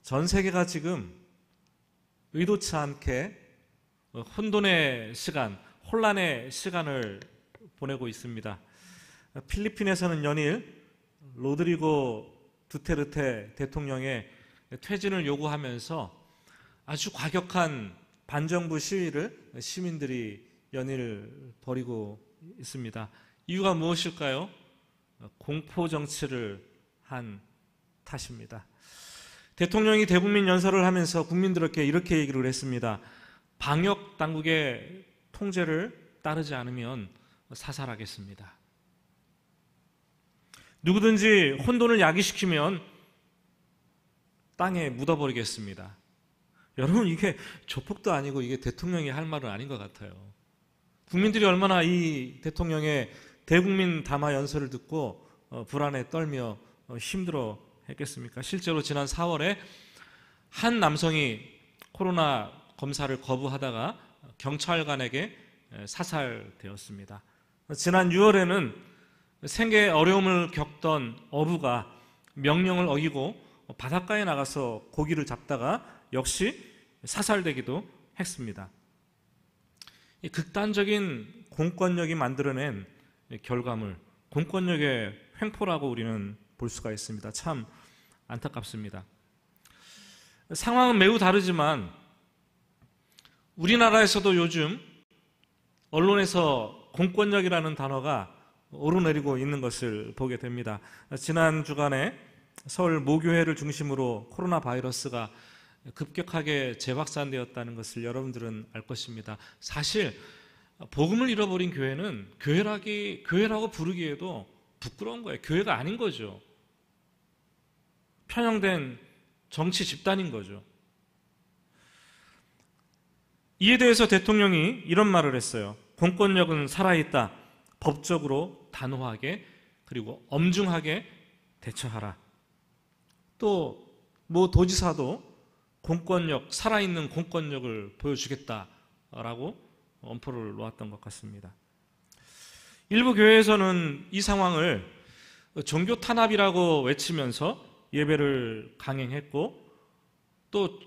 전 세계가 지금 의도치 않게 혼돈의 시간, 혼란의 시간을 보내고 있습니다. 필리핀에서는 연일 로드리고 두테르테 대통령의 퇴진을 요구하면서 아주 과격한 반정부 시위를 시민들이 연일 벌이고 있습니다. 이유가 무엇일까요? 공포 정치를 한 탓입니다. 대통령이 대국민 연설을 하면서 국민들에게 이렇게 얘기를 했습니다. 방역 당국의 통제를 따르지 않으면 사살하겠습니다. 누구든지 혼돈을 야기시키면 땅에 묻어버리겠습니다. 여러분, 이게 조폭도 아니고 이게 대통령이 할 말은 아닌 것 같아요. 국민들이 얼마나 이 대통령의 대국민 담화 연설을 듣고 불안에 떨며 힘들어 했겠습니까? 실제로 지난 4월에 한 남성이 코로나 검사를 거부하다가 경찰관에게 사살되었습니다. 지난 6월에는 생계에 어려움을 겪던 어부가 명령을 어기고 바닷가에 나가서 고기를 잡다가 역시 사살되기도 했습니다. 이 극단적인 공권력이 만들어낸 결과물, 공권력의 횡포라고 우리는 볼 수가 있습니다. 참 안타깝습니다. 상황은 매우 다르지만 우리나라에서도 요즘 언론에서 공권력이라는 단어가 오르내리고 있는 것을 보게 됩니다. 지난 주간에 서울 모교회를 중심으로 코로나 바이러스가 급격하게 재확산되었다는 것을 여러분들은 알 것입니다. 사실 복음을 잃어버린 교회는 교회라고 부르기에도 부끄러운 거예요. 교회가 아닌 거죠. 편향된 정치 집단인 거죠. 이에 대해서 대통령이 이런 말을 했어요. 공권력은 살아있다. 법적으로 단호하게 그리고 엄중하게 대처하라. 또 도지사도 공권력, 살아있는 공권력을 보여주겠다라고 엄포를 놓았던 것 같습니다. 일부 교회에서는 이 상황을 종교 탄압이라고 외치면서 예배를 강행했고 또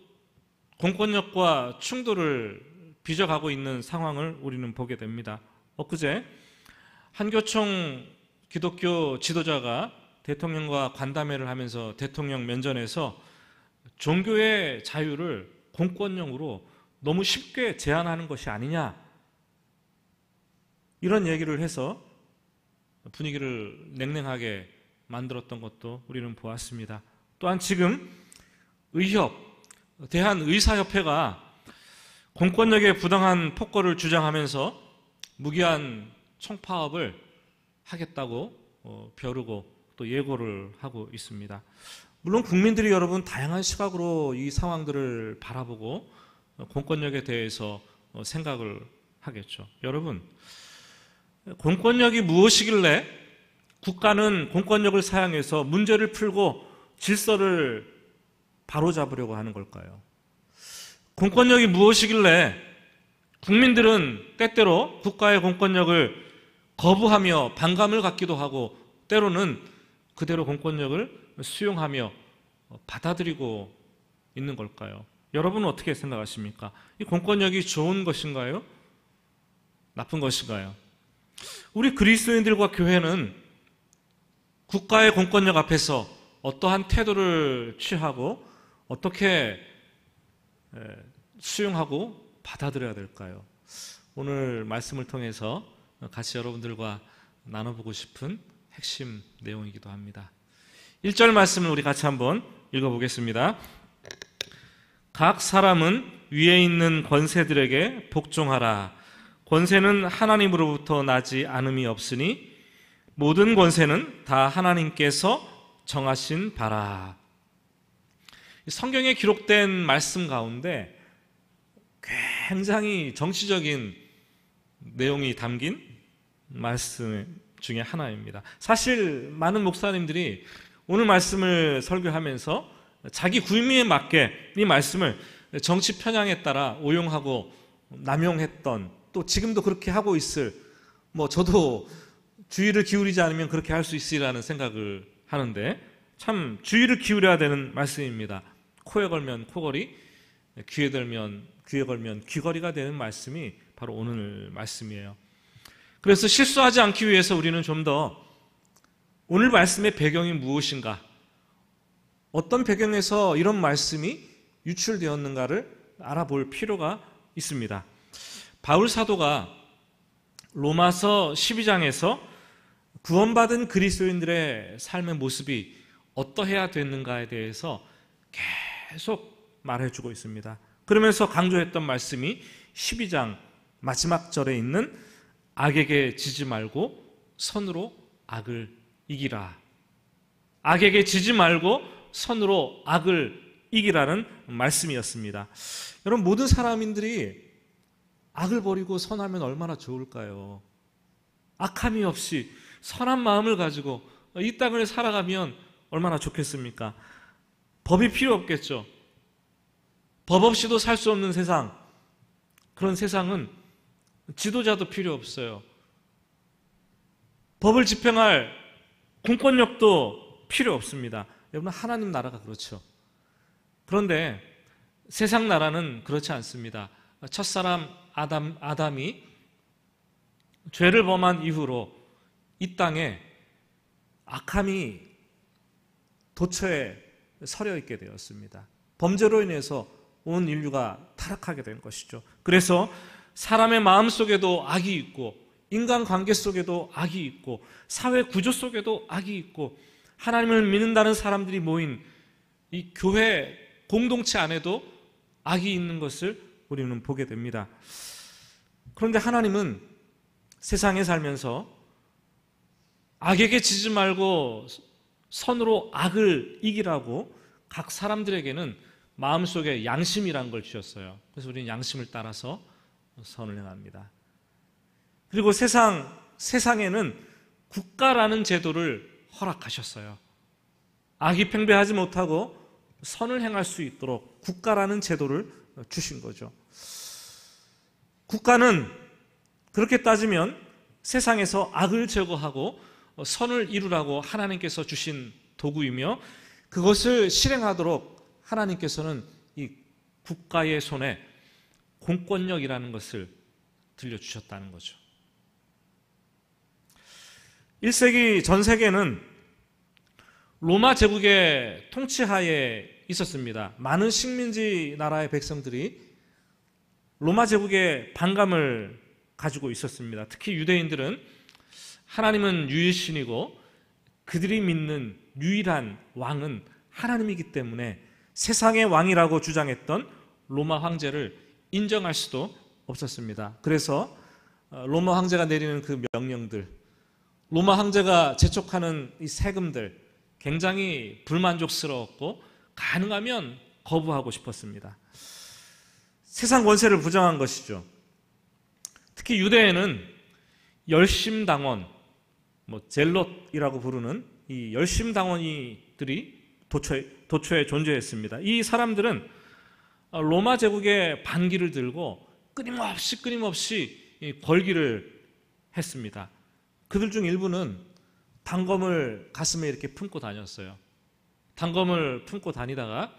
공권력과 충돌을 빚어가고 있는 상황을 우리는 보게 됩니다. 엊그제 한교총 기독교 지도자가 대통령과 간담회를 하면서 대통령 면전에서 종교의 자유를 공권력으로 너무 쉽게 제한하는 것이 아니냐 이런 얘기를 해서 분위기를 냉랭하게 만들었던 것도 우리는 보았습니다. 또한 지금 대한의사협회가 공권력의 부당한 폭거를 주장하면서 무기한 총파업을 하겠다고 벼르고 또 예고를 하고 있습니다. 물론 국민들이 여러분 다양한 시각으로 이 상황들을 바라보고 공권력에 대해서 생각을 하겠죠. 여러분, 공권력이 무엇이길래 국가는 공권력을 사용해서 문제를 풀고 질서를 바로잡으려고 하는 걸까요? 공권력이 무엇이길래 국민들은 때때로 국가의 공권력을 거부하며 반감을 갖기도 하고 때로는 그대로 공권력을 수용하며 받아들이고 있는 걸까요? 여러분은 어떻게 생각하십니까? 이 공권력이 좋은 것인가요? 나쁜 것인가요? 우리 그리스도인들과 교회는 국가의 공권력 앞에서 어떠한 태도를 취하고 어떻게 수용하고 받아들여야 될까요? 오늘 말씀을 통해서 같이 여러분들과 나눠보고 싶은 핵심 내용이기도 합니다. 1절 말씀을 우리 같이 한번 읽어보겠습니다. 각 사람은 위에 있는 권세들에게 복종하라. 권세는 하나님으로부터 나지 않음이 없으니 모든 권세는 다 하나님께서 정하신 바라. 성경에 기록된 말씀 가운데 굉장히 정치적인 내용이 담긴 말씀 중에 하나입니다. 사실 많은 목사님들이 오늘 말씀을 설교하면서 자기 구미에 맞게 이 말씀을 정치 편향에 따라 오용하고 남용했던, 또 지금도 그렇게 하고 있을, 저도 주의를 기울이지 않으면 그렇게 할 수 있으리라는 생각을 하는데 참 주의를 기울여야 되는 말씀입니다. 코에 걸면 코걸이, 귀에 걸면 귀걸이가 되는 말씀이 바로 오늘 말씀이에요. 그래서 실수하지 않기 위해서 우리는 좀 더 오늘 말씀의 배경이 무엇인가, 어떤 배경에서 이런 말씀이 유출되었는가를 알아볼 필요가 있습니다. 바울 사도가 로마서 12장에서 구원받은 그리스도인들의 삶의 모습이 어떠해야 되는가에 대해서 계속 말해주고 있습니다. 그러면서 강조했던 말씀이 12장 마지막 절에 있는 악에게 지지 말고 선으로 악을 이기라. 악에게 지지 말고 선으로 악을 이기라는 말씀이었습니다. 여러분, 모든 사람인들이 악을 버리고 선하면 얼마나 좋을까요? 악함이 없이 선한 마음을 가지고 이 땅을 살아가면 얼마나 좋겠습니까? 법이 필요 없겠죠. 법 없이도 살 수 없는 세상, 그런 세상은 지도자도 필요 없어요. 법을 집행할 공권력도 필요 없습니다. 여러분, 하나님 나라가 그렇죠. 그런데 세상 나라는 그렇지 않습니다. 첫사람 아담이 죄를 범한 이후로 이 땅에 악함이 도처에 서려 있게 되었습니다. 범죄로 인해서 온 인류가 타락하게 된 것이죠. 그래서 사람의 마음 속에도 악이 있고, 인간관계 속에도 악이 있고, 사회 구조 속에도 악이 있고, 하나님을 믿는다는 사람들이 모인 이 교회 공동체 안에도 악이 있는 것을 우리는 보게 됩니다. 그런데 하나님은 세상에 살면서 악에게 지지 말고 선으로 악을 이기라고 각 사람들에게는 마음속에 양심이란 걸 주셨어요. 그래서 우리는 양심을 따라서 선을 행합니다. 그리고 세상에는 국가라는 제도를 허락하셨어요. 악이 팽배하지 못하고 선을 행할 수 있도록 국가라는 제도를 주신 거죠. 국가는 그렇게 따지면 세상에서 악을 제거하고 선을 이루라고 하나님께서 주신 도구이며, 그것을 실행하도록 하나님께서는 이 국가의 손에 공권력이라는 것을 들려주셨다는 거죠. 1세기 전 세계는 로마 제국의 통치하에 있었습니다. 많은 식민지 나라의 백성들이 로마 제국에 반감을 가지고 있었습니다. 특히 유대인들은 하나님은 유일신이고 그들이 믿는 유일한 왕은 하나님이기 때문에 세상의 왕이라고 주장했던 로마 황제를 인정할 수도 없었습니다. 그래서 로마 황제가 내리는 그 명령들, 로마 황제가 재촉하는 이 세금들 굉장히 불만족스러웠고 가능하면 거부하고 싶었습니다. 세상 권세를 부정한 것이죠. 특히 유대에는 열심당원, 젤롯이라고 부르는 이 열심당원이들이 도처에 존재했습니다. 이 사람들은 로마 제국의 반기를 들고 끊임없이 걸기를 했습니다. 그들 중 일부는 단검을 가슴에 이렇게 품고 다녔어요. 단검을 품고 다니다가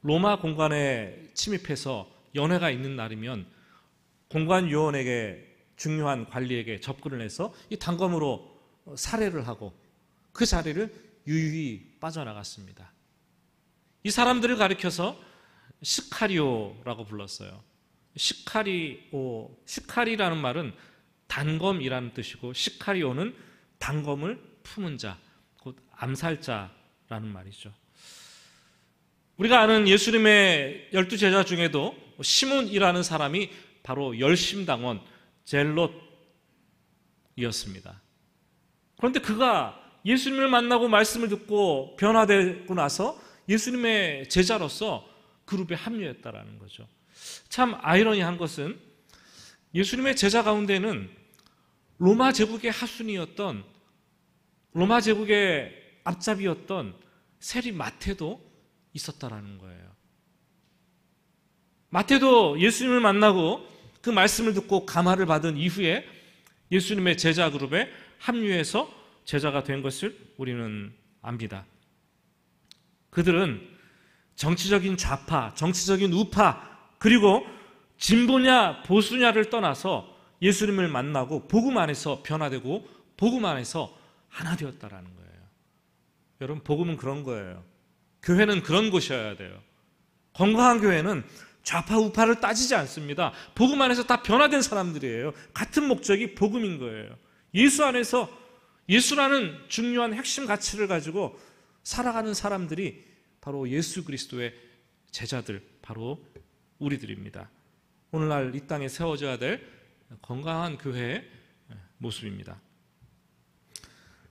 로마 공관에 침입해서 연회가 있는 날이면 공관요원에게, 중요한 관리에게 접근을 해서 이 단검으로 살해를 하고 그 자리를 유유히 빠져나갔습니다. 이 사람들을 가리켜서 시카리오라고 불렀어요. 시카리라는 말은 단검이라는 뜻이고, 시카리오는 단검을 품은 자, 곧 암살자라는 말이죠. 우리가 아는 예수님의 12제자 중에도 시몬이라는 사람이 바로 열심당원 젤롯이었습니다. 그런데 그가 예수님을 만나고 말씀을 듣고 변화되고 나서 예수님의 제자로서 그룹에 합류했다라는 거죠. 참 아이러니한 것은 예수님의 제자 가운데는 로마 제국의 하순이었던, 로마 제국의 앞잡이였던 세리 마태도 있었다라는 거예요. 마태도 예수님을 만나고 그 말씀을 듣고 감화를 받은 이후에 예수님의 제자 그룹에 합류해서 제자가 된 것을 우리는 압니다. 그들은 정치적인 좌파, 정치적인 우파, 그리고 진보냐 보수냐를 떠나서 예수님을 만나고 복음 안에서 변화되고 복음 안에서 하나 되었다라는 거예요. 여러분, 복음은 그런 거예요. 교회는 그런 곳이어야 돼요. 건강한 교회는 좌파 우파를 따지지 않습니다. 복음 안에서 다 변화된 사람들이에요. 같은 목적이 복음인 거예요. 예수 안에서 예수라는 중요한 핵심 가치를 가지고 살아가는 사람들이 바로 예수 그리스도의 제자들, 바로 우리들입니다. 오늘날 이 땅에 세워져야 될 건강한 교회의 모습입니다.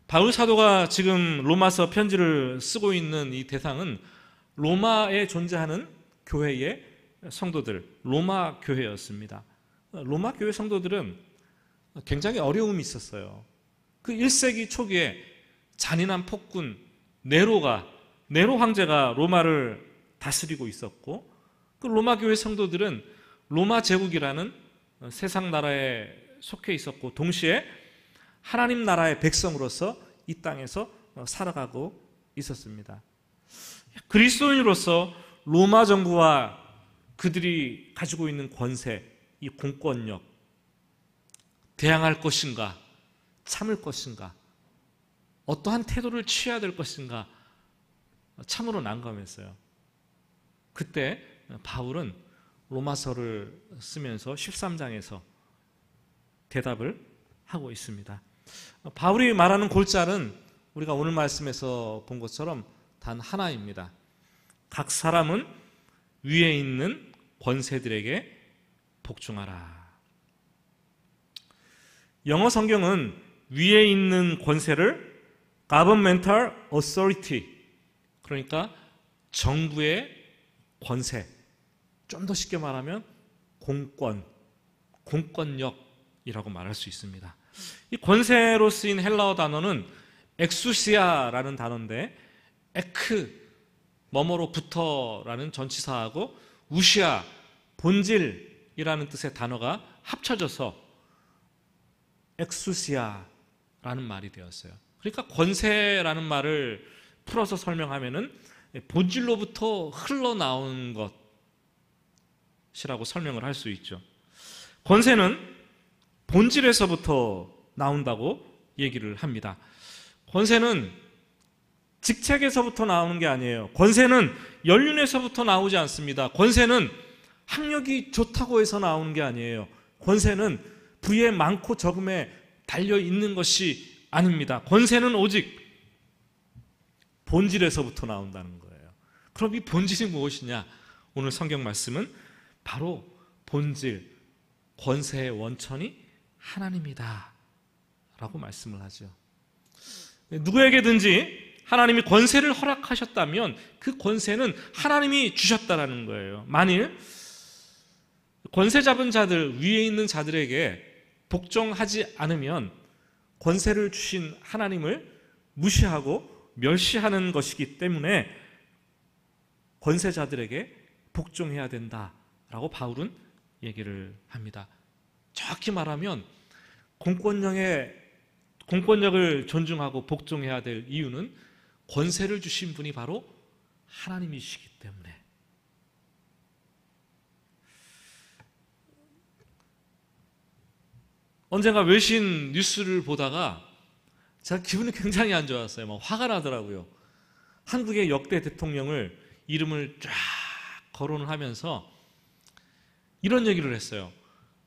바울 사도가 지금 로마서 편지를 쓰고 있는 이 대상은 로마에 존재하는 교회의 성도들, 로마 교회였습니다. 로마 교회 성도들은 굉장히 어려움이 있었어요. 그 1세기 초기에 잔인한 폭군 네로 황제가 로마를 다스리고 있었고, 그 로마 교회 성도들은 로마 제국이라는 세상 나라에 속해 있었고, 동시에 하나님 나라의 백성으로서 이 땅에서 살아가고 있었습니다. 그리스도인으로서 로마 정부와 그들이 가지고 있는 권세, 이 공권력, 대항할 것인가, 참을 것인가, 어떠한 태도를 취해야 될 것인가, 참으로 난감했어요. 그때 바울은 로마서를 쓰면서 13장에서 대답을 하고 있습니다. 바울이 말하는 골자는 우리가 오늘 말씀에서 본 것처럼 단 하나입니다. 각 사람은 위에 있는 권세들에게 복종하라. 영어 성경은 위에 있는 권세를 governmental authority, 그러니까 정부의 권세, 좀 더 쉽게 말하면 공권력이라고 말할 수 있습니다. 이 권세로 쓰인 헬라어 단어는 엑수시아라는 단어인데, 에크, 뭐뭐로부터라는 전치사하고 우시아, 본질이라는 뜻의 단어가 합쳐져서 엑수시아라는 말이 되었어요. 그러니까 권세라는 말을 풀어서 설명하면은 본질로부터 흘러나온 것이라고 설명을 할 수 있죠. 권세는 본질에서부터 나온다고 얘기를 합니다. 권세는 직책에서부터 나오는 게 아니에요. 권세는 연륜에서부터 나오지 않습니다. 권세는 학력이 좋다고 해서 나오는 게 아니에요. 권세는 부의 많고 적음에 달려 있는 것이 아닙니다. 권세는 오직 본질에서부터 나온다는 거예요. 그럼 이 본질이 무엇이냐? 오늘 성경 말씀은 바로 본질, 권세의 원천이 하나님이다 라고 말씀을 하죠. 누구에게든지 하나님이 권세를 허락하셨다면 그 권세는 하나님이 주셨다라는 거예요. 만일 권세 잡은 자들, 위에 있는 자들에게 복종하지 않으면 권세를 주신 하나님을 무시하고 멸시하는 것이기 때문에 권세자들에게 복종해야 된다라고 바울은 얘기를 합니다. 정확히 말하면 공권력을 존중하고 복종해야 될 이유는 권세를 주신 분이 바로 하나님이시기 때문에. 언젠가 외신 뉴스를 보다가 제가 기분이 굉장히 안 좋았어요. 막 화가 나더라고요. 한국의 역대 대통령을 이름을 쫙 거론을 하면서 이런 얘기를 했어요.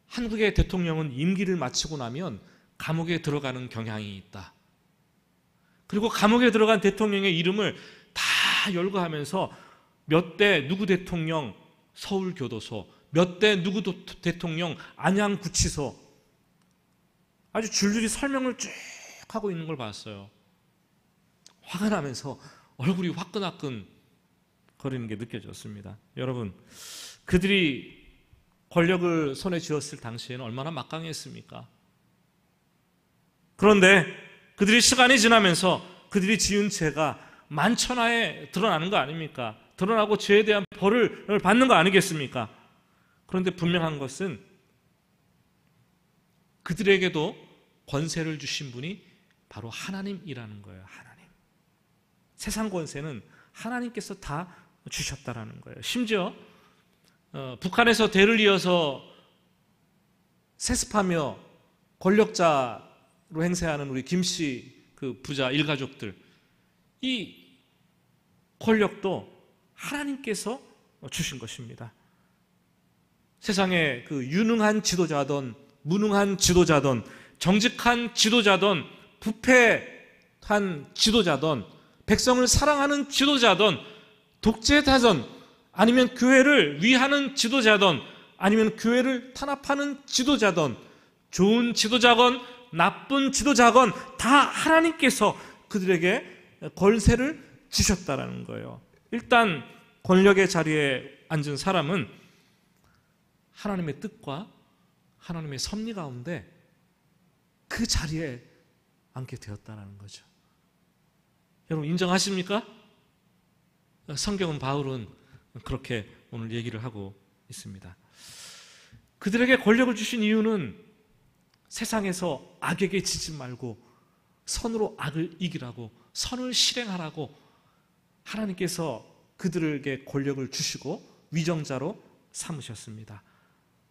한국의 대통령은 임기를 마치고 나면 감옥에 들어가는 경향이 있다. 그리고 감옥에 들어간 대통령의 이름을 다 열거하면서 몇 대 누구 대통령 서울교도소, 몇 대 누구 대통령 안양구치소, 아주 줄줄이 설명을 쭉 하고 있는 걸 봤어요. 화가 나면서 얼굴이 화끈화끈 거리는 게 느껴졌습니다. 여러분, 그들이 권력을 손에 쥐었을 당시에는 얼마나 막강했습니까? 그런데 그들이 시간이 지나면서 그들이 지은 죄가 만천하에 드러나는 거 아닙니까? 드러나고 죄에 대한 벌을 받는 거 아니겠습니까? 그런데 분명한 것은 그들에게도 권세를 주신 분이 바로 하나님이라는 거예요. 하나님. 세상 권세는 하나님께서 다 주셨다라는 거예요. 심지어 북한에서 대를 이어서 세습하며 권력자로 행세하는 우리 김씨 그 부자 일가족들, 이 권력도 하나님께서 주신 것입니다. 세상에 그 유능한 지도자든 무능한 지도자든 정직한 지도자든 부패한 지도자든 백성을 사랑하는 지도자든 독재자든 아니면 교회를 위하는 지도자든 아니면 교회를 탄압하는 지도자든 좋은 지도자건 나쁜 지도자건 다 하나님께서 그들에게 권세를 주셨다라는 거예요. 일단 권력의 자리에 앉은 사람은 하나님의 뜻과 하나님의 섭리 가운데 그 자리에 앉게 되었다는 거죠. 여러분 인정하십니까? 성경은 바울은 그렇게 오늘 얘기를 하고 있습니다. 그들에게 권력을 주신 이유는 세상에서 악에게 지지 말고 선으로 악을 이기라고, 선을 실행하라고 하나님께서 그들에게 권력을 주시고 위정자로 삼으셨습니다.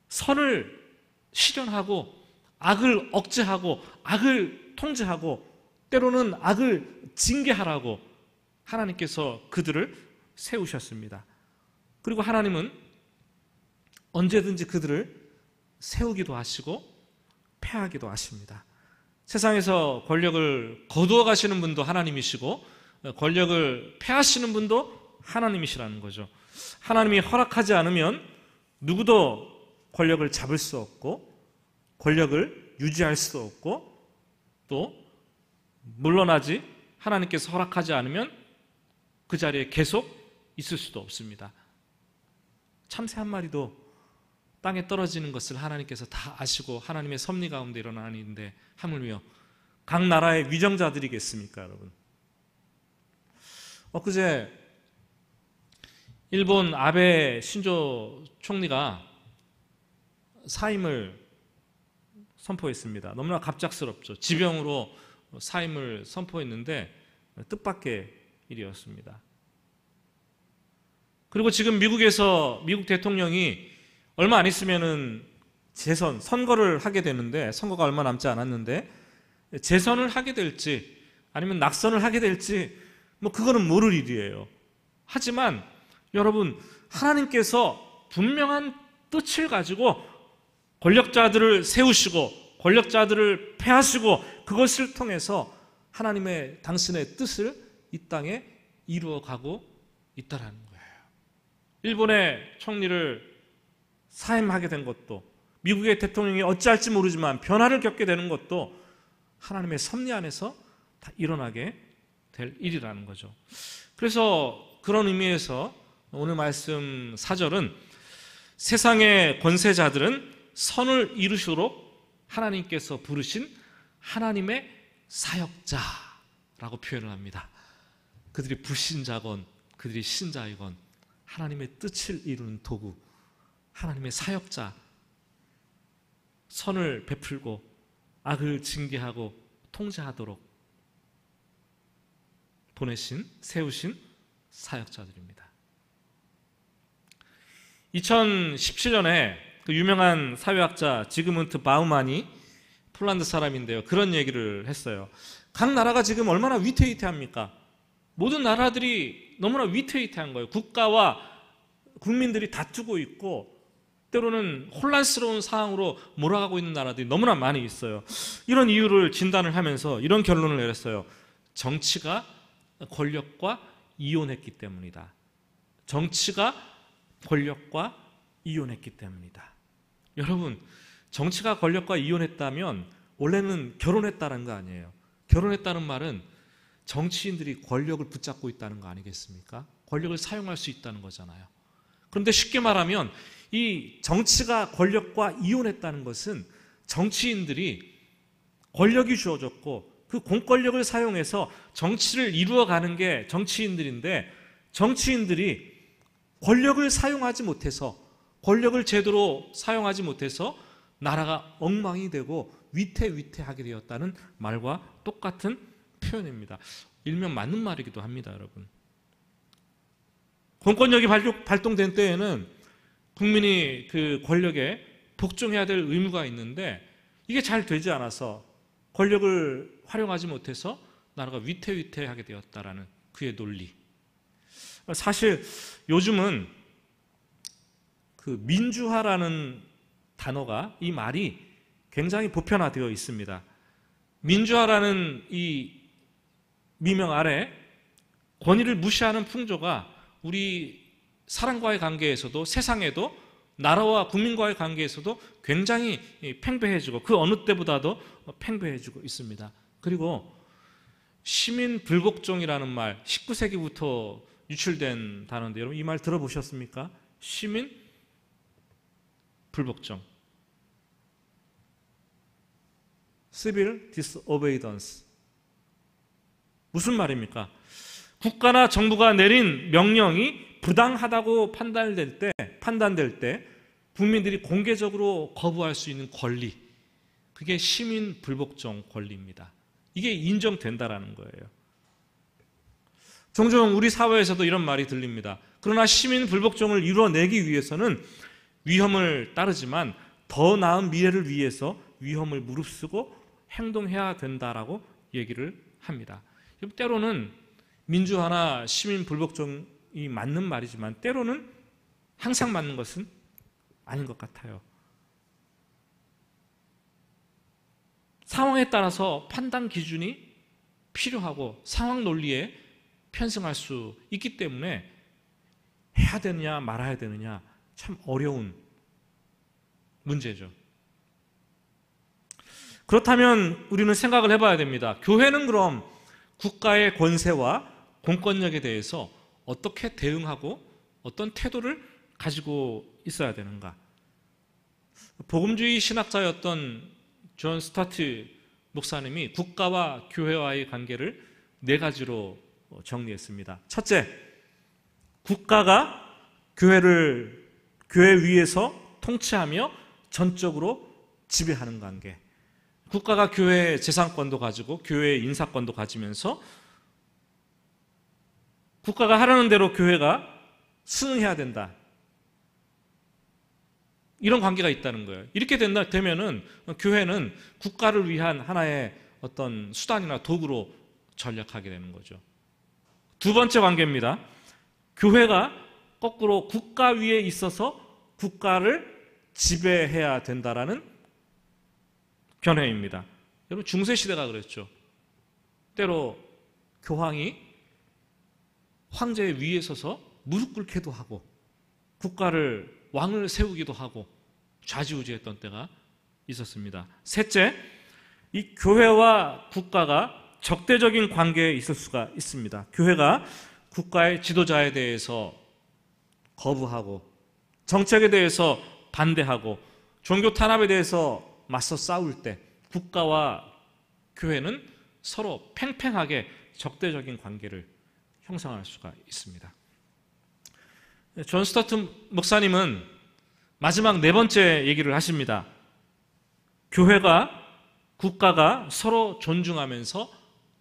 선을 실현하고 악을 억제하고 악을 통제하고 때로는 악을 징계하라고 하나님께서 그들을 세우셨습니다. 그리고 하나님은 언제든지 그들을 세우기도 하시고 패하기도 하십니다. 세상에서 권력을 거두어 가시는 분도 하나님이시고 권력을 패하시는 분도 하나님이시라는 거죠. 하나님이 허락하지 않으면 누구도 권력을 잡을 수 없고 권력을 유지할 수 없고 또 물러나지 하나님께서 허락하지 않으면 그 자리에 계속 있을 수도 없습니다. 참새 한 마리도 땅에 떨어지는 것을 하나님께서 다 아시고 하나님의 섭리 가운데 일어나는 일인데 하물며 각 나라의 위정자들이겠습니까, 여러분? 엊그제 일본 아베 신조 총리가 사임을 선포했습니다. 너무나 갑작스럽죠. 지병으로 사임을 선포했는데 뜻밖의 일이었습니다. 그리고 지금 미국에서 미국 대통령이 얼마 안 있으면은 선거를 하게 되는데, 선거가 얼마 남지 않았는데 재선을 하게 될지 아니면 낙선을 하게 될지 그거는 모를 일이에요. 하지만 여러분, 하나님께서 분명한 뜻을 가지고 권력자들을 세우시고 권력자들을 패하시고 그것을 통해서 하나님의 당신의 뜻을 이 땅에 이루어가고 있다라는 거예요. 일본의 총리를 사임하게 된 것도, 미국의 대통령이 어찌할지 모르지만 변화를 겪게 되는 것도 하나님의 섭리 안에서 다 일어나게 될 일이라는 거죠. 그래서 그런 의미에서 오늘 말씀 4절은 세상의 권세자들은 선을 이루시도록 하나님께서 부르신 하나님의 사역자라고 표현을 합니다. 그들이 불신자건 그들이 신자이건 하나님의 뜻을 이루는 도구, 하나님의 사역자, 선을 베풀고 악을 징계하고 통제하도록 세우신 사역자들입니다. 2017년에 그 유명한 사회학자 지그문트 바우만이 폴란드 사람인데요, 그런 얘기를 했어요. 각 나라가 지금 얼마나 위태위태합니까? 모든 나라들이 너무나 위태위태한 거예요. 국가와 국민들이 다투고 있고 때로는 혼란스러운 상황으로 몰아가고 있는 나라들이 너무나 많이 있어요. 이런 이유를 진단을 하면서 이런 결론을 내렸어요. 정치가 권력과 이혼했기 때문이다. 정치가 권력과 이혼했기 때문이다. 여러분, 정치가 권력과 이혼했다면 원래는 결혼했다는 거 아니에요. 결혼했다는 말은 정치인들이 권력을 붙잡고 있다는 거 아니겠습니까? 권력을 사용할 수 있다는 거잖아요. 그런데 쉽게 말하면 이 정치가 권력과 이혼했다는 것은 정치인들이 권력이 주어졌고 그 공권력을 사용해서 정치를 이루어가는 게 정치인들인데, 정치인들이 권력을 사용하지 못해서, 권력을 제대로 사용하지 못해서 나라가 엉망이 되고 위태위태하게 되었다는 말과 똑같은 표현입니다. 일면 맞는 말이기도 합니다, 여러분. 공권력이 발동된 때에는 국민이 그 권력에 복종해야 될 의무가 있는데 이게 잘 되지 않아서 권력을 활용하지 못해서 나라가 위태위태하게 되었다라는 그의 논리. 사실 요즘은 그 민주화라는 단어가, 이 말이 굉장히 보편화되어 있습니다. 민주화라는 이 미명 아래 권위를 무시하는 풍조가 우리 사람과의 관계에서도, 세상에도, 나라와 국민과의 관계에서도 굉장히 팽배해지고 그 어느 때보다도 팽배해지고 있습니다. 그리고 시민 불복종이라는 말, 19세기부터 유출된 단어인데 여러분 이 말 들어보셨습니까? 시민 불복종, Civil Disobedience. 무슨 말입니까? 국가나 정부가 내린 명령이 부당하다고 판단될 때 국민들이 공개적으로 거부할 수 있는 권리, 그게 시민 불복종 권리입니다. 이게 인정된다라는 거예요. 종종 우리 사회에서도 이런 말이 들립니다. 그러나 시민 불복종을 이루어내기 위해서는 위험을 따르지만 더 나은 미래를 위해서 위험을 무릅쓰고 행동해야 된다라고 얘기를 합니다. 때로는 민주화나 시민 불복종이 맞는 말이지만 때로는 항상 맞는 것은 아닌 것 같아요. 상황에 따라서 판단 기준이 필요하고 상황 논리에 편승할 수 있기 때문에 해야 되느냐 말아야 되느냐 참 어려운 문제죠. 그렇다면 우리는 생각을 해봐야 됩니다. 교회는 그럼 국가의 권세와 공권력에 대해서 어떻게 대응하고 어떤 태도를 가지고 있어야 되는가? 복음주의 신학자였던 존 스타트 목사님이 국가와 교회와의 관계를 4가지로 정리했습니다. 첫째, 국가가 교회 위에서 통치하며 전적으로 지배하는 관계. 국가가 교회의 재산권도 가지고 교회의 인사권도 가지면서 국가가 하라는 대로 교회가 순응해야 된다. 이런 관계가 있다는 거예요. 이렇게 되면은 교회는 국가를 위한 하나의 어떤 수단이나 도구로 전락하게 되는 거죠. 두 번째 관계입니다. 교회가 거꾸로 국가 위에 있어서 국가를 지배해야 된다라는 견해입니다. 여러분 중세시대가 그랬죠. 때로 교황이 황제 위에 서서 무릎 꿇기도 하고 국가를 왕을 세우기도 하고 좌지우지했던 때가 있었습니다. 셋째, 이 교회와 국가가 적대적인 관계에 있을 수가 있습니다. 교회가 국가의 지도자에 대해서 거부하고 정책에 대해서 반대하고 종교 탄압에 대해서 맞서 싸울 때 국가와 교회는 서로 팽팽하게 적대적인 관계를 형성할 수가 있습니다. 존 스타트 목사님은 마지막 4번째 얘기를 하십니다. 교회가 국가가 서로 존중하면서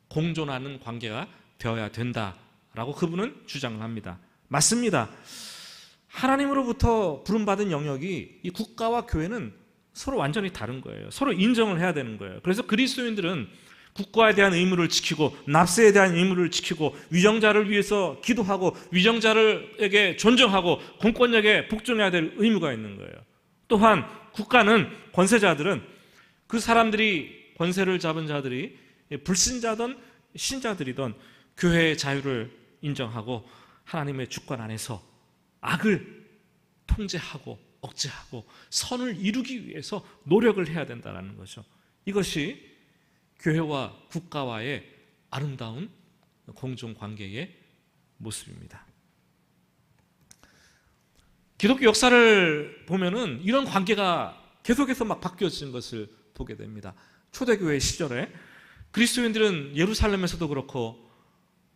공존하는 관계가 되어야 된다라고 그분은 주장을 합니다. 맞습니다. 하나님으로부터 부름받은 영역이 이 국가와 교회는 서로 완전히 다른 거예요. 서로 인정을 해야 되는 거예요. 그래서 그리스도인들은 국가에 대한 의무를 지키고 납세에 대한 의무를 지키고 위정자를 위해서 기도하고 위정자에게 존중하고 공권력에 복종해야 될 의무가 있는 거예요. 또한 국가는 권세자들은 그 사람들이 권세를 잡은 자들이 불신자든 신자들이든 교회의 자유를 인정하고 하나님의 주권 안에서 악을 통제하고 억제하고 선을 이루기 위해서 노력을 해야 된다는 거죠. 이것이 교회와 국가와의 아름다운 공존관계의 모습입니다. 기독교 역사를 보면은 이런 관계가 계속해서 막 바뀌어지는 것을 보게 됩니다. 초대교회 시절에 그리스도인들은 예루살렘에서도 그렇고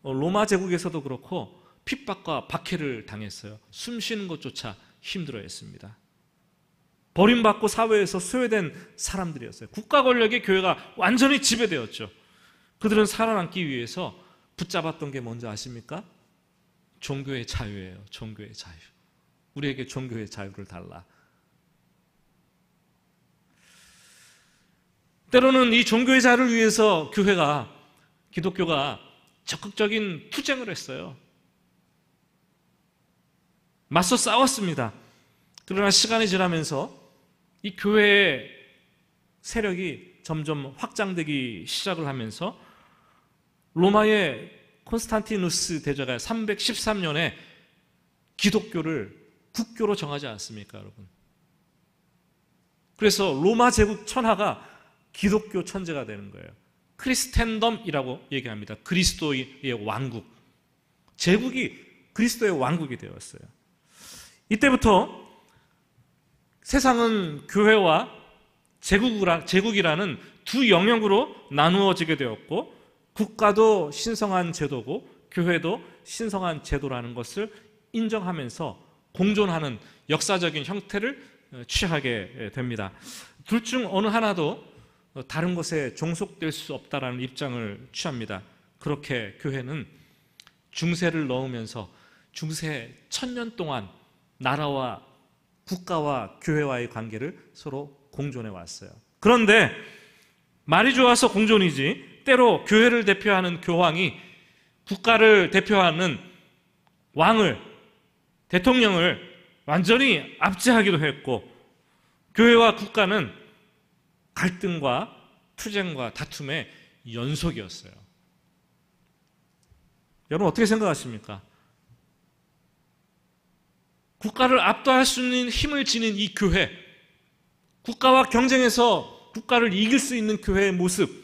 로마 제국에서도 그렇고 핍박과 박해를 당했어요. 숨 쉬는 것조차 힘들어했습니다. 버림받고 사회에서 소외된 사람들이었어요. 국가 권력의 교회가 완전히 지배되었죠. 그들은 살아남기 위해서 붙잡았던 게 뭔지 아십니까? 종교의 자유예요. 종교의 자유. 우리에게 종교의 자유를 달라. 때로는 이 종교의 자유를 위해서 기독교가 적극적인 투쟁을 했어요. 맞서 싸웠습니다. 그러나 시간이 지나면서 이 교회의 세력이 점점 확장되기 시작을 하면서 로마의 콘스탄티누스 대제가 313년에 기독교를 국교로 정하지 않습니까, 여러분? 그래서 로마 제국 천하가 기독교 천재가 되는 거예요. 크리스텐덤이라고 얘기합니다. 그리스도의 왕국. 제국이 그리스도의 왕국이 되었어요. 이때부터 세상은 교회와 제국이라는 두 영역으로 나누어지게 되었고, 국가도 신성한 제도고 교회도 신성한 제도라는 것을 인정하면서 공존하는 역사적인 형태를 취하게 됩니다. 둘 중 어느 하나도 다른 것에 종속될 수 없다라는 입장을 취합니다. 그렇게 교회는 중세를 넣으면서 중세 1000년 동안 나라와 국가와 교회와의 관계를 서로 공존해 왔어요. 그런데 말이 좋아서 공존이지, 때로 교회를 대표하는 교황이 국가를 대표하는 왕을, 대통령을 완전히 압제하기도 했고, 교회와 국가는 갈등과 투쟁과 다툼의 연속이었어요. 여러분 어떻게 생각하십니까? 국가를 압도할 수 있는 힘을 지닌 이 교회, 국가와 경쟁해서 국가를 이길 수 있는 교회의 모습,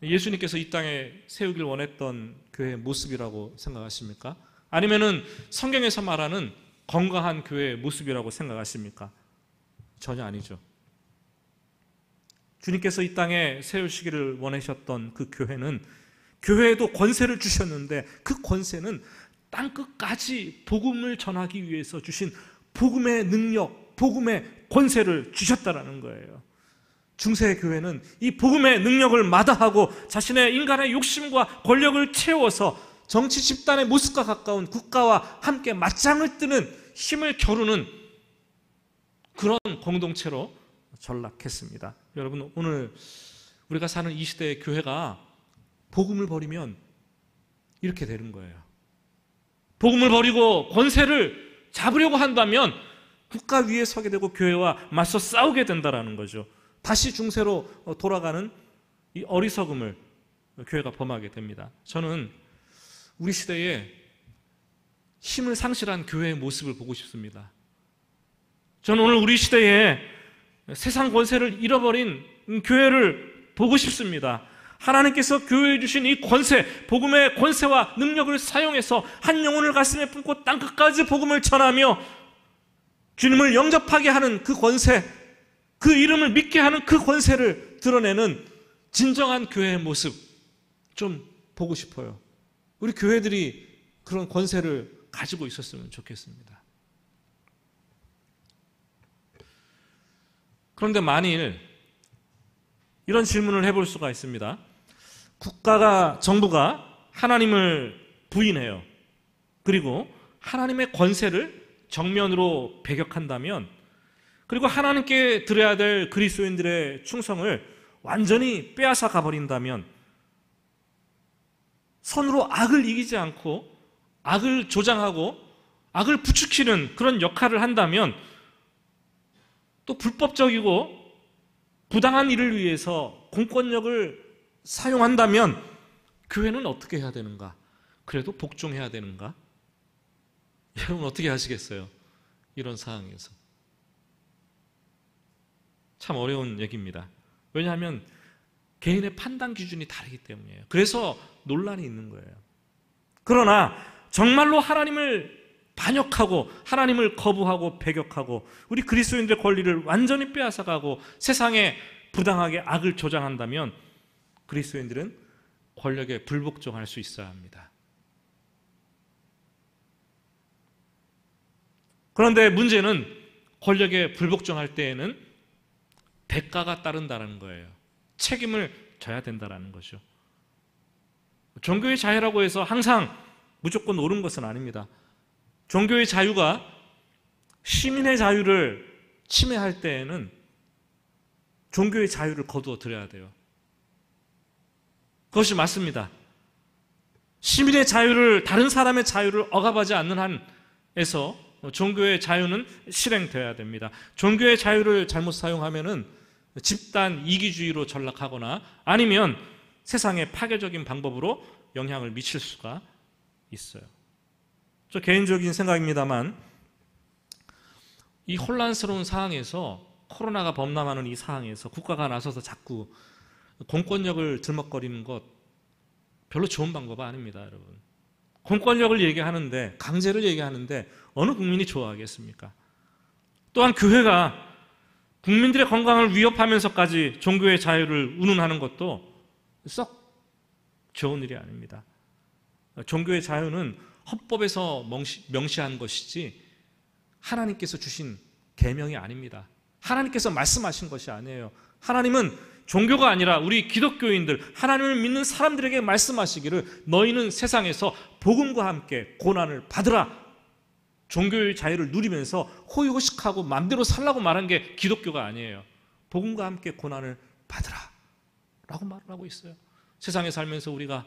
예수님께서 이 땅에 세우길 원했던 교회의 모습이라고 생각하십니까? 아니면은 성경에서 말하는 건강한 교회의 모습이라고 생각하십니까? 전혀 아니죠. 주님께서 이 땅에 세우시기를 원하셨던 그 교회는, 교회에도 권세를 주셨는데 그 권세는 땅끝까지 복음을 전하기 위해서 주신 복음의 능력, 복음의 권세를 주셨다라는 거예요. 중세의 교회는 이 복음의 능력을 마다하고 자신의 인간의 욕심과 권력을 채워서 정치 집단의 모습과 가까운 국가와 함께 맞짱을 뜨는 힘을 겨루는 그런 공동체로 전락했습니다. 여러분, 오늘 우리가 사는 이 시대의 교회가 복음을 버리면 이렇게 되는 거예요. 복음을 버리고 권세를 잡으려고 한다면 국가 위에 서게 되고 교회와 맞서 싸우게 된다는 거죠. 다시 중세로 돌아가는 이 어리석음을 교회가 범하게 됩니다. 저는 우리 시대에 힘을 상실한 교회의 모습을 보고 싶습니다. 저는 오늘 우리 시대에 세상 권세를 잃어버린 교회를 보고 싶습니다. 하나님께서 교회에 주신 이 권세, 복음의 권세와 능력을 사용해서 한 영혼을 가슴에 품고 땅끝까지 복음을 전하며 주님을 영접하게 하는 그 권세, 그 이름을 믿게 하는 그 권세를 드러내는 진정한 교회의 모습 좀 보고 싶어요. 우리 교회들이 그런 권세를 가지고 있었으면 좋겠습니다. 그런데 만일 이런 질문을 해볼 수가 있습니다. 정부가 하나님을 부인해요. 그리고 하나님의 권세를 정면으로 배격한다면, 그리고 하나님께 드려야 될 그리스도인들의 충성을 완전히 빼앗아 가버린다면, 선으로 악을 이기지 않고 악을 조장하고 악을 부추기는 그런 역할을 한다면, 또 불법적이고 부당한 일을 위해서 공권력을 사용한다면 교회는 어떻게 해야 되는가? 그래도 복종해야 되는가? 여러분 어떻게 하시겠어요? 이런 상황에서 참 어려운 얘기입니다. 왜냐하면 개인의 판단 기준이 다르기 때문이에요. 그래서 논란이 있는 거예요. 그러나 정말로 하나님을 반역하고 하나님을 거부하고 배격하고 우리 그리스도인들의 권리를 완전히 빼앗아가고 세상에 부당하게 악을 조장한다면 그리스도인들은 권력에 불복종할 수 있어야 합니다. 그런데 문제는 권력에 불복종할 때에는 대가가 따른다는 거예요. 책임을 져야 된다는 거죠. 종교의 자유라고 해서 항상 무조건 옳은 것은 아닙니다. 종교의 자유가 시민의 자유를 침해할 때에는 종교의 자유를 거두어 들여야 돼요. 그것이 맞습니다. 시민의 자유를, 다른 사람의 자유를 억압하지 않는 한에서 종교의 자유는 실행되어야 됩니다. 종교의 자유를 잘못 사용하면은 집단 이기주의로 전락하거나 아니면 세상에 파괴적인 방법으로 영향을 미칠 수가 있어요. 저 개인적인 생각입니다만, 이 혼란스러운 상황에서, 코로나가 범람하는 이 상황에서 국가가 나서서 자꾸 공권력을 들먹거리는 것 별로 좋은 방법은 아닙니다, 여러분. 공권력을 얘기하는데, 강제를 얘기하는데 어느 국민이 좋아하겠습니까? 또한 교회가 국민들의 건강을 위협하면서까지 종교의 자유를 운운하는 것도 썩 좋은 일이 아닙니다. 종교의 자유는 헌법에서 명시한 것이지 하나님께서 주신 계명이 아닙니다. 하나님께서 말씀하신 것이 아니에요. 하나님은 종교가 아니라 우리 기독교인들, 하나님을 믿는 사람들에게 말씀하시기를 너희는 세상에서 복음과 함께 고난을 받으라. 종교의 자유를 누리면서 호의호식하고 마음대로 살라고 말한 게 기독교가 아니에요. 복음과 함께 고난을 받으라 라고 말을 하고 있어요. 세상에 살면서 우리가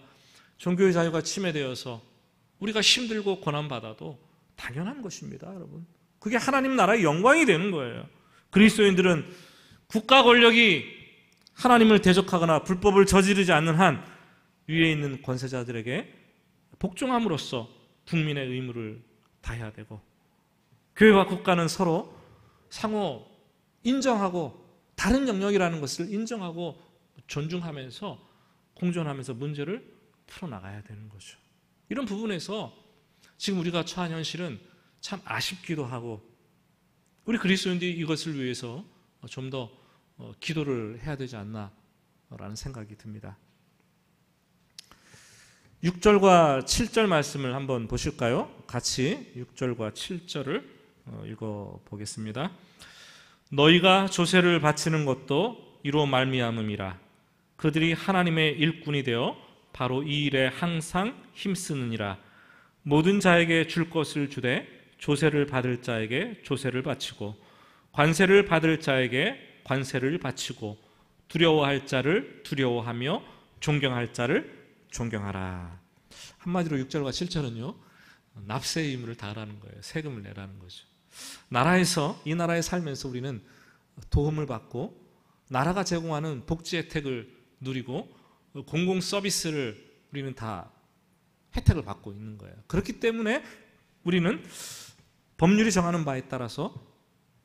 종교의 자유가 침해되어서 우리가 힘들고 고난받아도 당연한 것입니다, 여러분. 그게 하나님 나라의 영광이 되는 거예요. 그리스도인들은 국가 권력이 하나님을 대적하거나 불법을 저지르지 않는 한 위에 있는 권세자들에게 복종함으로써 국민의 의무를 다해야 되고, 교회와 국가는 서로 상호 인정하고 다른 영역이라는 것을 인정하고 존중하면서 공존하면서 문제를 풀어나가야 되는 거죠. 이런 부분에서 지금 우리가 처한 현실은 참 아쉽기도 하고, 우리 그리스도인들이 이것을 위해서 좀 더 기도를 해야 되지 않나라는 생각이 듭니다. 6절과 7절 말씀을 한번 보실까요? 같이 6절과 7절을 읽어보겠습니다. 너희가 조세를 바치는 것도 이로 말미암음이라. 그들이 하나님의 일꾼이 되어 바로 이 일에 항상 힘쓰느니라. 모든 자에게 줄 것을 주되 조세를 받을 자에게 조세를 바치고 관세를 받을 자에게 관세를 바치고 두려워할 자를 두려워하며 존경할 자를 존경하라. 한마디로 6절과 7절은요, 납세의 의무를 다하라는 거예요. 세금을 내라는 거죠. 나라에서, 이 나라에 살면서 우리는 도움을 받고 나라가 제공하는 복지 혜택을 누리고 공공 서비스를 우리는 다 혜택을 받고 있는 거예요. 그렇기 때문에 우리는 법률이 정하는 바에 따라서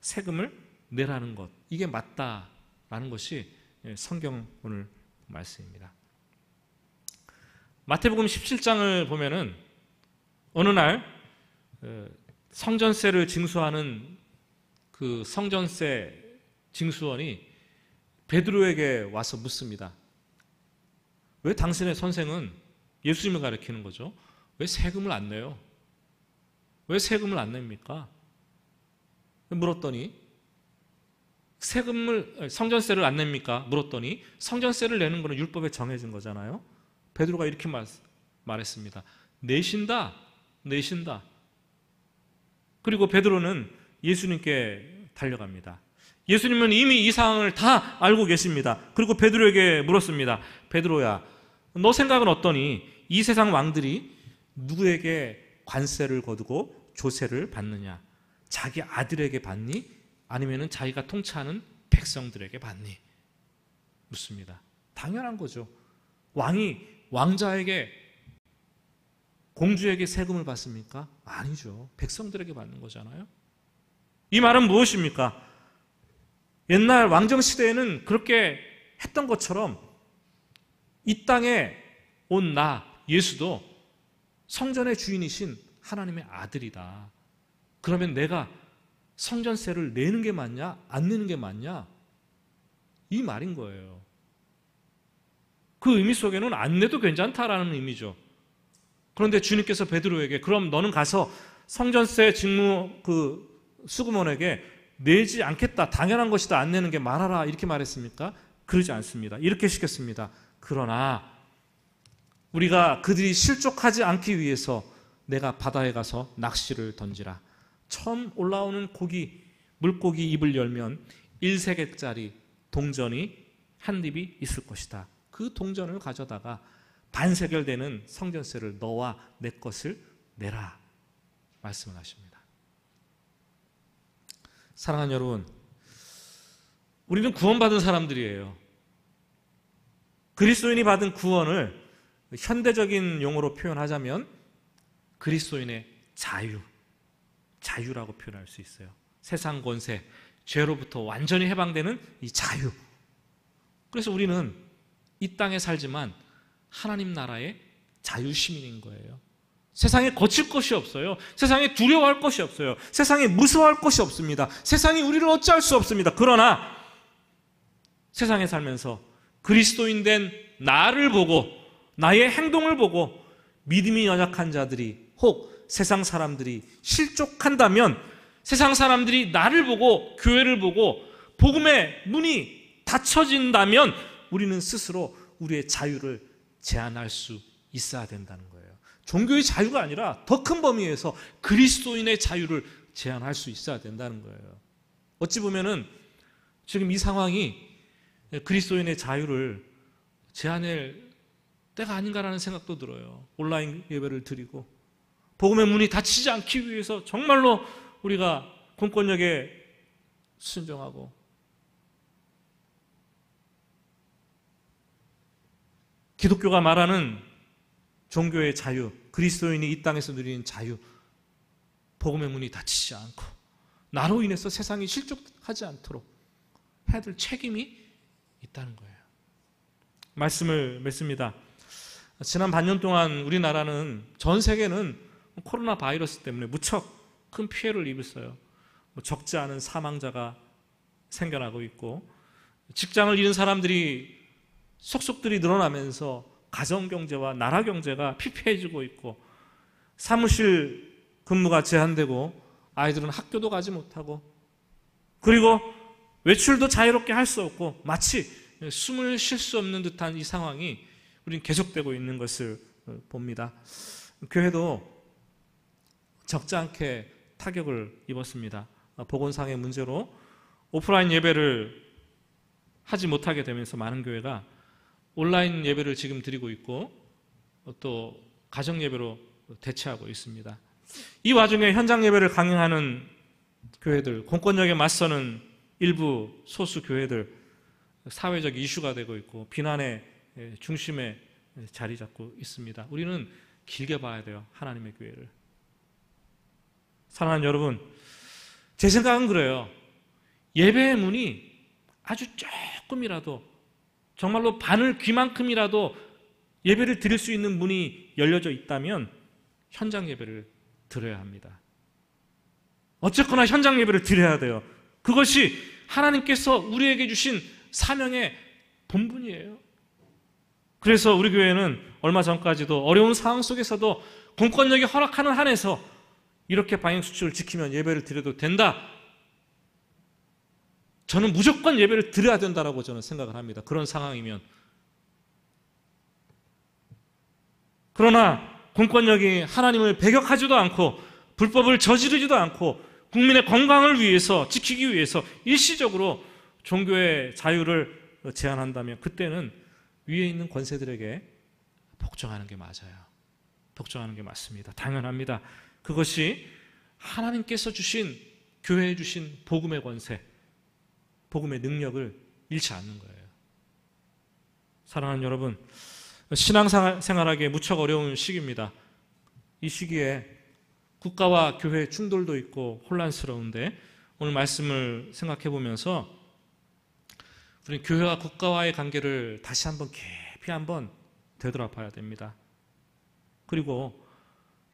세금을 내라는 것, 이게 맞다라는 것이 성경 오늘 말씀입니다. 마태복음 17장을 보면은 어느 날 성전세를 징수하는 그 성전세 징수원이 베드로에게 와서 묻습니다. 왜 당신의 선생은, 예수님을 가리키는 거죠, 왜 세금을 안 내요? 왜 세금을 안 냅니까? 물었더니, 성전세를 안 냅니까? 물었더니 성전세를 내는 것은 율법에 정해진 거잖아요. 베드로가 이렇게 말했습니다. 내신다. 그리고 베드로는 예수님께 달려갑니다. 예수님은 이미 이 상황을 다 알고 계십니다. 그리고 베드로에게 물었습니다. 베드로야, 너 생각은 어떠니? 이 세상 왕들이 누구에게 관세를 거두고 조세를 받느냐? 자기 아들에게 받니? 아니면 자기가 통치하는 백성들에게 받니? 묻습니다. 당연한 거죠. 왕이 왕자에게, 공주에게 세금을 받습니까? 아니죠. 백성들에게 받는 거잖아요. 이 말은 무엇입니까? 옛날 왕정시대에는 그렇게 했던 것처럼 이 땅에 온 나, 예수도 성전의 주인이신 하나님의 아들이다. 그러면 내가 성전세를 내는 게 맞냐? 안 내는 게 맞냐? 이 말인 거예요. 그 의미 속에는 안 내도 괜찮다라는 의미죠. 그런데 주님께서 베드로에게, 그럼 너는 가서 성전세 직무 수구몬에게 내지 않겠다, 당연한 것이다, 안 내는 게 말하라, 이렇게 말했습니까? 그러지 않습니다. 이렇게 시켰습니다. 그러나 우리가 그들이 실족하지 않기 위해서 내가 바다에 가서 낚시를 던지라. 처음 올라오는 물고기 입을 열면 1세겔짜리 동전이 한 입이 있을 것이다. 그 동전을 가져다가 반세겔 되는 성전세를 너와 내 것을 내라 말씀을 하십니다. 사랑하는 여러분, 우리는 구원받은 사람들이에요. 그리스도인이 받은 구원을 현대적인 용어로 표현하자면 그리스도인의 자유라고 표현할 수 있어요. 세상 권세, 죄로부터 완전히 해방되는 이 자유. 그래서 우리는 이 땅에 살지만 하나님 나라의 자유시민인 거예요. 세상에 거칠 것이 없어요. 세상에 두려워할 것이 없어요. 세상에 무서워할 것이 없습니다. 세상이 우리를 어찌할 수 없습니다. 그러나 세상에 살면서 그리스도인 된 나를 보고, 나의 행동을 보고 믿음이 연약한 자들이, 혹 세상 사람들이 실족한다면, 세상 사람들이 나를 보고, 교회를 보고 복음의 문이 닫혀진다면 우리는 스스로 우리의 자유를 제한할 수 있어야 된다는 거예요. 종교의 자유가 아니라 더 큰 범위에서 그리스도인의 자유를 제한할 수 있어야 된다는 거예요. 어찌 보면은 지금 이 상황이 그리스도인의 자유를 제한할 때가 아닌가라는 생각도 들어요. 온라인 예배를 드리고 복음의 문이 닫히지 않기 위해서 정말로 우리가 공권력에 순종하고, 기독교가 말하는 종교의 자유, 그리스도인이 이 땅에서 누리는 자유, 복음의 문이 닫히지 않고 나로 인해서 세상이 실족하지 않도록 해야 될 책임이 있다는 거예요. 말씀을 맺습니다. 지난 반년 동안 우리나라는, 전 세계는 코로나 바이러스 때문에 무척 큰 피해를 입었어요. 적지 않은 사망자가 생겨나고 있고, 직장을 잃은 사람들이 속속들이 늘어나면서 가정경제와 나라경제가 피폐해지고 있고, 사무실 근무가 제한되고 아이들은 학교도 가지 못하고, 그리고 외출도 자유롭게 할 수 없고, 마치 숨을 쉴 수 없는 듯한 이 상황이 우리는 계속되고 있는 것을 봅니다. 교회도 적지 않게 타격을 입었습니다. 보건상의 문제로 오프라인 예배를 하지 못하게 되면서 많은 교회가 온라인 예배를 지금 드리고 있고, 또 가정 예배로 대체하고 있습니다. 이 와중에 현장 예배를 강행하는 교회들, 공권력에 맞서는 일부 소수 교회들, 사회적 이슈가 되고 있고 비난의 중심에 자리 잡고 있습니다. 우리는 길게 봐야 돼요, 하나님의 교회를. 사랑하는 여러분, 제 생각은 그래요. 예배의 문이 아주 조금이라도, 정말로 바늘 귀만큼이라도 예배를 드릴 수 있는 문이 열려져 있다면 현장 예배를 드려야 합니다. 어쨌거나 현장 예배를 드려야 돼요. 그것이 하나님께서 우리에게 주신 사명의 본분이에요. 그래서 우리 교회는 얼마 전까지도 어려운 상황 속에서도 공권력이 허락하는 한에서 이렇게 방역수칙을 지키면 예배를 드려도 된다, 저는 무조건 예배를 드려야 된다라고 저는 생각을 합니다. 그런 상황이면. 그러나 공권력이 하나님을 배격하지도 않고 불법을 저지르지도 않고 국민의 건강을 위해서, 지키기 위해서 일시적으로 종교의 자유를 제한한다면 그때는 위에 있는 권세들에게 복종하는 게 맞아요. 복종하는 게 맞습니다. 당연합니다. 그것이 하나님께서 주신, 교회에 주신 복음의 권세, 복음의 능력을 잃지 않는 거예요. 사랑하는 여러분, 신앙생활하기에 무척 어려운 시기입니다. 이 시기에 국가와 교회의 충돌도 있고 혼란스러운데, 오늘 말씀을 생각해 보면서 우리 교회와 국가와의 관계를 다시 한번 깊이 한번 되돌아봐야 됩니다. 그리고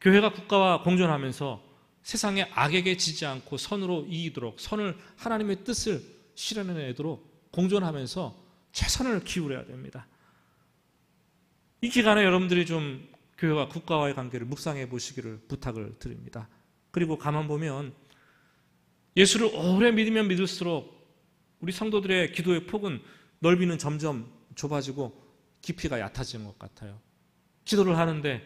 교회가 국가와 공존하면서 세상의 악에게 지지 않고 선으로 이기도록, 선을, 하나님의 뜻을 실현해내도록 공존하면서 최선을 기울여야 됩니다. 이 기간에 여러분들이 좀 교회와 국가와의 관계를 묵상해 보시기를 부탁을 드립니다. 그리고 가만 보면 예수를 오래 믿으면 믿을수록 우리 성도들의 기도의 폭은, 넓이는 점점 좁아지고 깊이가 얕아지는 것 같아요. 기도를 하는데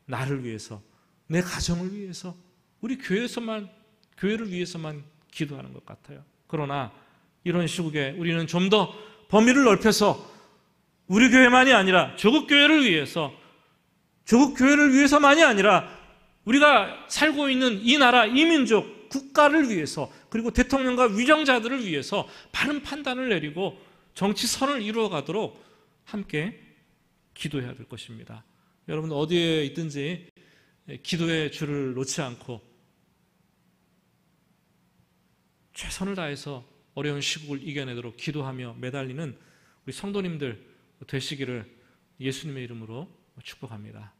나를 위해서, 내 가정을 위해서, 우리 교회를 위해서만 기도하는 것 같아요. 그러나 이런 시국에 우리는 좀 더 범위를 넓혀서 우리 교회만이 아니라 조국 교회를 위해서만이 아니라 우리가 살고 있는 이 나라, 이 민족, 국가를 위해서, 그리고 대통령과 위정자들을 위해서 바른 판단을 내리고 정치선을 이루어가도록 함께 기도해야 될 것입니다. 여러분 어디에 있든지 기도의 줄을 놓지 않고 최선을 다해서 어려운 시국을 이겨내도록 기도하며 매달리는 우리 성도님들 되시기를 예수님의 이름으로 축복합니다.